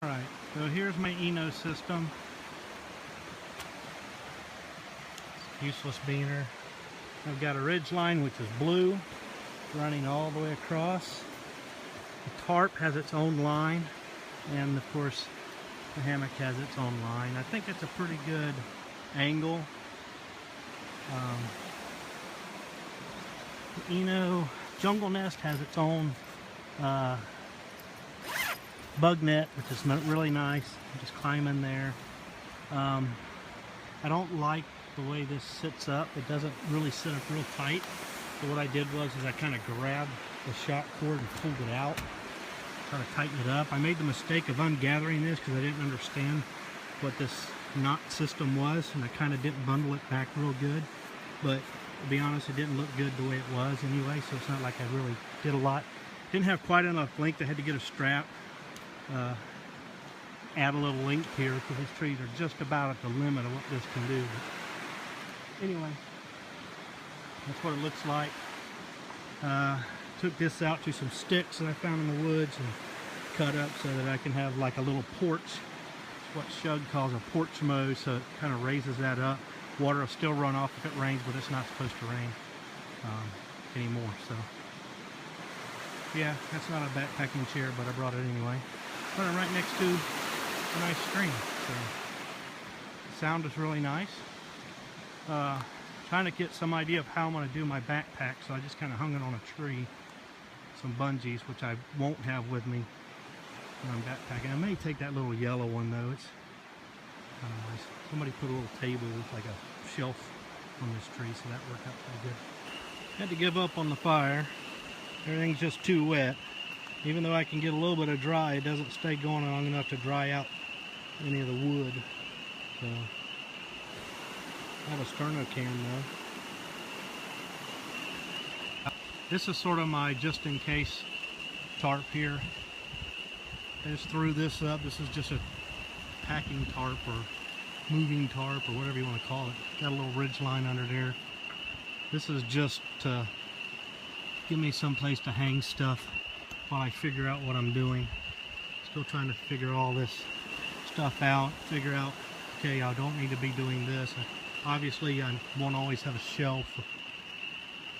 Alright, so here's my Eno system. Useless beaner. I've got a ridge line which is blue running all the way across. The tarp has its own line, and of course the hammock has its own line. I think it's a pretty good angle. The Eno Jungle Nest has its own bug net, which is really nice. Just climb in there. I don't like the way this sits up. It doesn't really sit up real tight. So what I did was I kind of grabbed the shock cord and pulled it out, try to tighten it up. I made the mistake of ungathering this because I didn't understand what this knot system was, and I kind of didn't bundle it back real good. But to be honest, it didn't look good the way it was anyway, so it's not like I really did a lot. Didn't have quite enough length. I had to get a strap, add a little length here, because these trees are just about at the limit of what this can do. But anyway, that's what it looks like. Took this out to some sticks that I found in the woods and cut up so that I can have like a little porch. It's what Shug calls a porch mow, so it kind of raises that up. Water will still run off if it rains, but it's not supposed to rain anymore. So yeah, that's not a backpacking chair, but I brought it anyway. Put it right next to a nice stream, so the sound is really nice. Trying to get some idea of how I'm going to do my backpack, so I just kind of hung it on a tree, some bungees, which I won't have with me when I'm backpacking. I may take that little yellow one though. It's kind of nice. Somebody put a little table with like a shelf on this tree, so that worked out pretty good. Had to give up on the fire. Everything's just too wet. Even though I can get a little bit of dry, it doesn't stay going long enough to dry out any of the wood. So I have a sterno can though. This is sort of my just in case tarp here. I just threw this up. This is just a packing tarp or moving tarp or whatever you want to call it. Got a little ridge line under there. This is just to give me some place to hang stuff while I figure out what I'm doing. Still trying to figure all this stuff out. Figure out, okay, I don't need to be doing this. Obviously, I won't always have a shelf.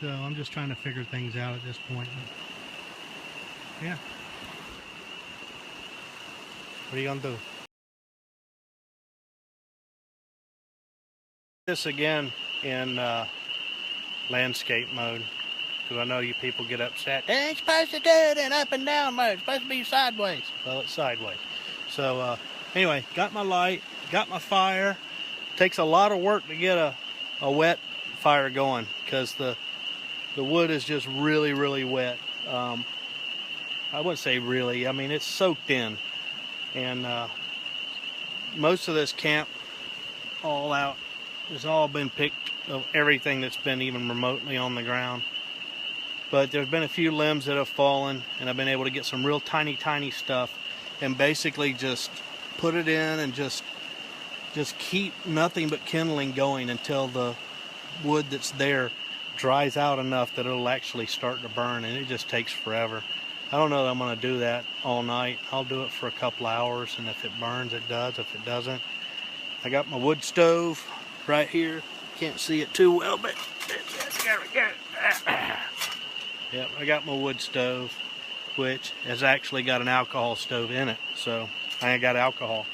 So I'm just trying to figure things out at this point. But yeah. What are you gonna do? This again in landscape mode, because I know you people get upset. They ain't supposed to do it in up and down mode. It's supposed to be sideways. Well, it's sideways. So anyway, got my light, got my fire. Takes a lot of work to get a wet fire going, because the wood is just really wet. I wouldn't say really. I mean, it's soaked in, and most of this camp all out has all been picked of everything that's been even remotely on the ground. But there's been a few limbs that have fallen, and I've been able to get some real tiny stuff and basically just put it in and just keep nothing but kindling going until the wood that's there dries out enough that it'll actually start to burn, and it just takes forever. I don't know that I'm going to do that all night. I'll do it for a couple hours, and if it burns, it does. If it doesn't, I got my wood stove right here. Can't see it too well, but yep, I got my wood stove, which has actually got an alcohol stove in it, so I ain't got alcohol.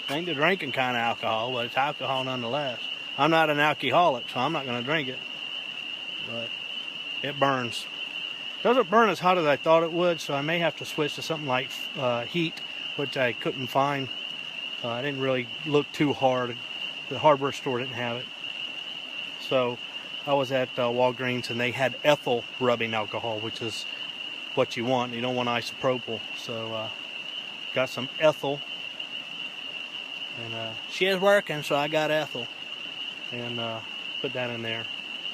Ain't the drinking kind of alcohol, but it's alcohol nonetheless. I'm not an alcoholic, so I'm not going to drink it. But it burns. Doesn't burn as hot as I thought it would, so I may have to switch to something like heat, which I couldn't find. I didn't really look too hard. The hardware store didn't have it. So I was at Walgreens, and they had ethyl rubbing alcohol, which is what you want. You don't want isopropyl. So got some ethyl. And she is working, so I got ethyl and put that in there,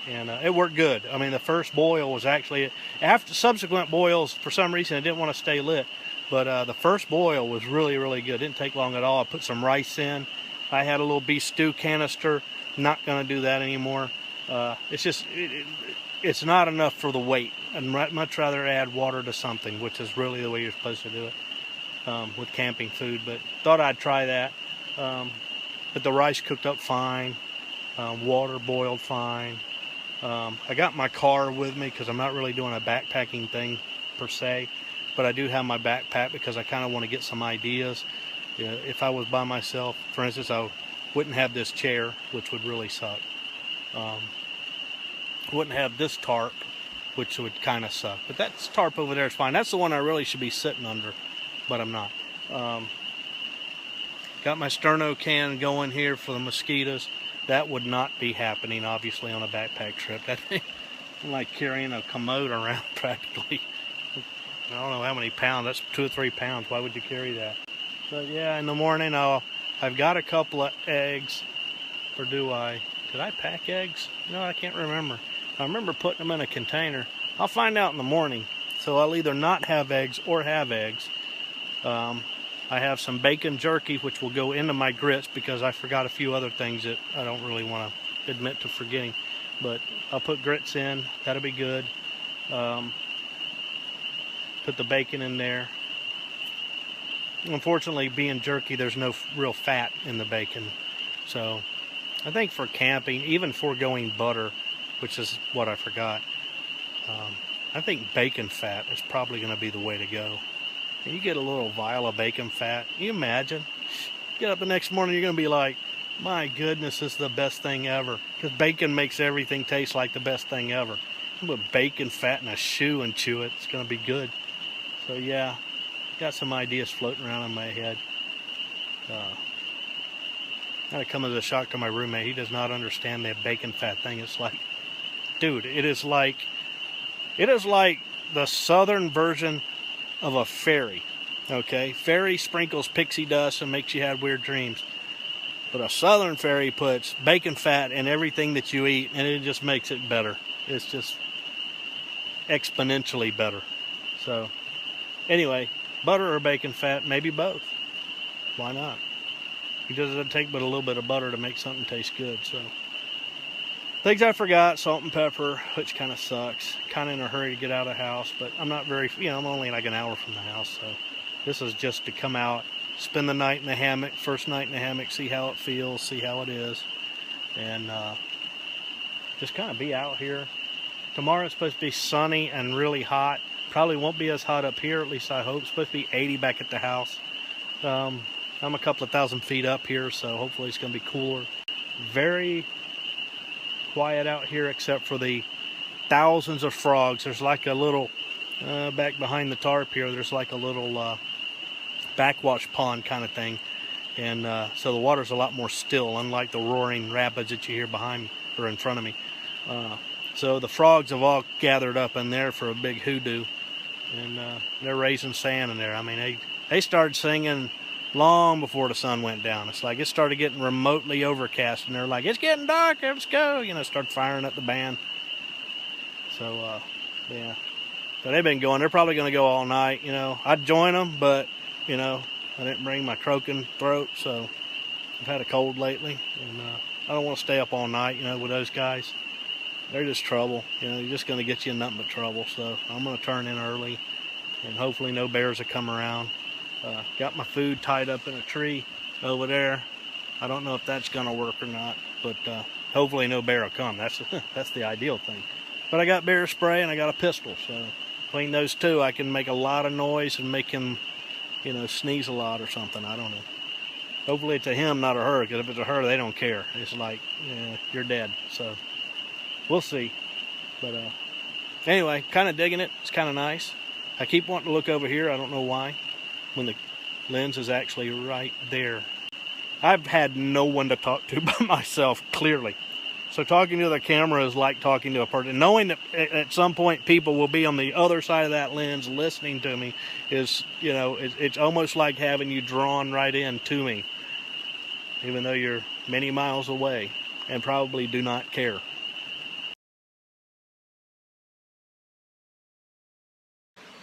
and it worked good. I mean, the first boil was actually, after subsequent boils, for some reason it didn't want to stay lit, but the first boil was really good. Didn't take long at all. I put some rice in. I had a little beef stew canister. Not going to do that anymore. It's just it's not enough for the weight. I'd much rather add water to something, which is really the way you're supposed to do it. with camping food, but thought I'd try that. But the rice cooked up fine, water boiled fine. I got my car with me because I'm not really doing a backpacking thing per se, but I do have my backpack because I kind of want to get some ideas. If I was by myself, for instance, I wouldn't have this chair, which would really suck. Wouldn't have this tarp, which would kind of suck. But that tarp over there is fine. That's the one I really should be sitting under, but I'm not. Got my sterno can going here for the mosquitoes. That would not be happening, obviously, on a backpack trip. That thing, I'm like carrying a commode around practically. I don't know how many pounds. That's 2 or 3 pounds. Why would you carry that? But yeah, in the morning, I've got a couple of eggs. Or do I? Did I pack eggs? No, I can't remember. I remember putting them in a container. I'll find out in the morning. So I'll either not have eggs or have eggs. I have some bacon jerky, which will go into my grits because I forgot a few other things that I don't really want to admit to forgetting. But I'll put grits in. That'll be good. Put the bacon in there. Unfortunately, being jerky, there's no real fat in the bacon. So I think for camping, even foregoing butter, which is what I forgot, I think bacon fat is probably going to be the way to go. And you get a little vial of bacon fat. Can you imagine? Get up the next morning, you're going to be like, my goodness, this is the best thing ever. Because bacon makes everything taste like the best thing ever. You put bacon fat in a shoe and chew it, it's going to be good. So yeah, got some ideas floating around in my head. That come as a shock to my roommate. He does not understand the bacon fat thing. It's like, dude, it is like the southern version of a fairy. Okay, fairy sprinkles pixie dust and makes you have weird dreams, but a southern fairy puts bacon fat in everything that you eat, and it just makes it better. It's just exponentially better. So anyway, butter or bacon fat, maybe both. Why not? It doesn't take but a little bit of butter to make something taste good. So things I forgot: salt and pepper, which kind of sucks. Kind of in a hurry to get out of the house, but I'm not very, I'm only like an hour from the house, so this is just to come out, spend the night in the hammock, first night in the hammock, see how it feels, see how it is, and just kind of be out here. Tomorrow it's supposed to be sunny and really hot. Probably won't be as hot up here, at least I hope. It's supposed to be 80 back at the house. I'm a couple of thousand feet up here, so hopefully it's going to be cooler. Very quiet out here except for the thousands of frogs. There's like a little, back behind the tarp here, there's like a little backwash pond kind of thing. And so the water's a lot more still, unlike the roaring rapids that you hear behind me, or in front of me. So the frogs have all gathered up in there for a big hoodoo. And they're raising sand in there. I mean, they started singing long before the sun went down. It's like it started getting remotely overcast, and they're like, it's getting dark, let's go. Start firing up the band. So, yeah. So they've been going. They're probably going to go all night, I'd join them, but, I didn't bring my croaking throat, so I've had a cold lately, and I don't want to stay up all night, with those guys. They're just trouble. They're just going to get you in nothing but trouble. So I'm going to turn in early, and hopefully no bears will come around. Got my food tied up in a tree over there. I don't know if that's going to work or not, but hopefully no bear will come. That's the ideal thing. But I got bear spray and I got a pistol, so between those two I can make a lot of noise and make him, sneeze a lot or something. I don't know. Hopefully it's a him, not a her, because if it's a her, they don't care. It's like, you're dead. So we'll see. But anyway, kind of digging it. It's kind of nice. I keep wanting to look over here. I don't know why, when the lens is actually right there. I've had no one to talk to but myself, clearly. So talking to the camera is like talking to a person. Knowing that at some point people will be on the other side of that lens listening to me is, it's almost like having you drawn right in to me, even though you're many miles away and probably do not care.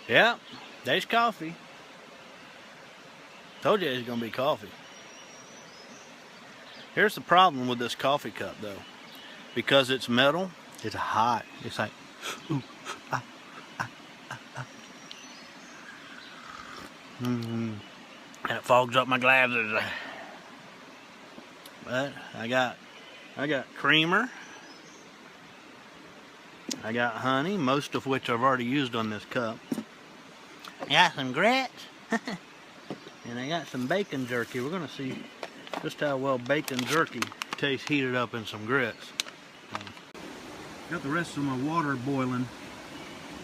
Yeah, there's coffee. Told you it's going to be coffee. Here's the problem with this coffee cup, though. Because it's metal, it's hot. It's like, ooh, ah, ah, ah, ah. and it fogs up my glasses. But I got creamer. I got honey, most of which I've already used on this cup. I got some grits. And I got some bacon jerky. We're going to see just how well bacon jerky tastes heated up in some grits. Got the rest of my water boiling.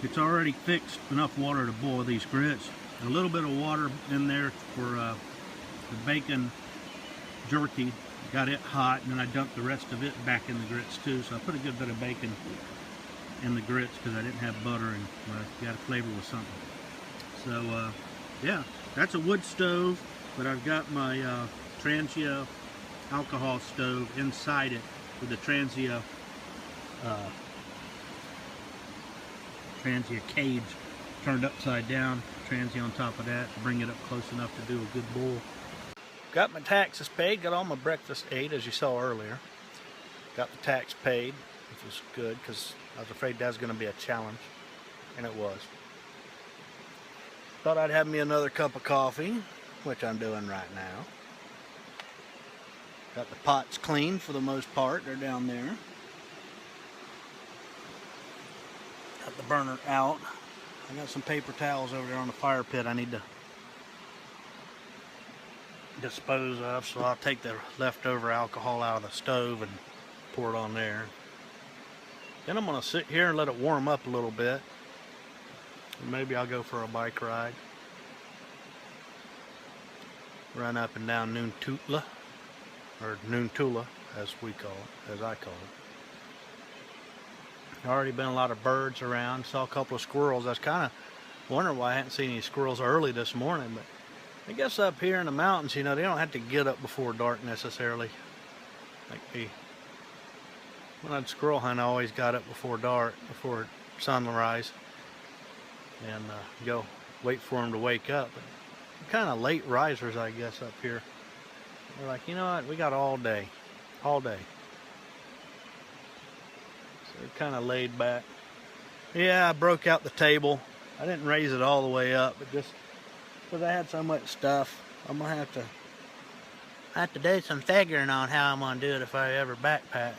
It's already fixed enough water to boil these grits. A little bit of water in there for the bacon jerky. Got it hot, and then I dumped the rest of it back in the grits too. So I put a good bit of bacon in the grits because I didn't have butter, and I got a flavor with something. So yeah, that's a wood stove, but I've got my Transia alcohol stove inside it with the Transia cage turned upside down, Transia on top of that to bring it up close enough to do a good boil. Got my taxes paid, got all my breakfast ate as you saw earlier. Got the tax paid, which was good because I was afraid that was going to be a challenge, and it was. Thought I'd have me another cup of coffee, which I'm doing right now. Got the pots clean for the most part, they're down there. Got the burner out. I got some paper towels over there on the fire pit I need to dispose of, so I'll take the leftover alcohol out of the stove and pour it on there. Then I'm going to sit here and let it warm up a little bit. And maybe I'll go for a bike ride. Run up and down Noontootla, or Noontootla as we call it, as I call it. Already been a lot of birds around. Saw a couple of squirrels. I was kind of wondering why I hadn't seen any squirrels early this morning, but I guess up here in the mountains, you know, they don't have to get up before dark necessarily. Like me. When I'd squirrel hunt, I always got up before dark, before sunrise, and go wait for them to wake up. But kind of late risers, I guess, up here. They're like, you know what, we got all day. All day. So they're kind of laid back. Yeah, I broke out the table. I didn't raise it all the way up, but just because I had so much stuff, I'm gonna have to do some figuring on how I'm gonna do it if I ever backpack.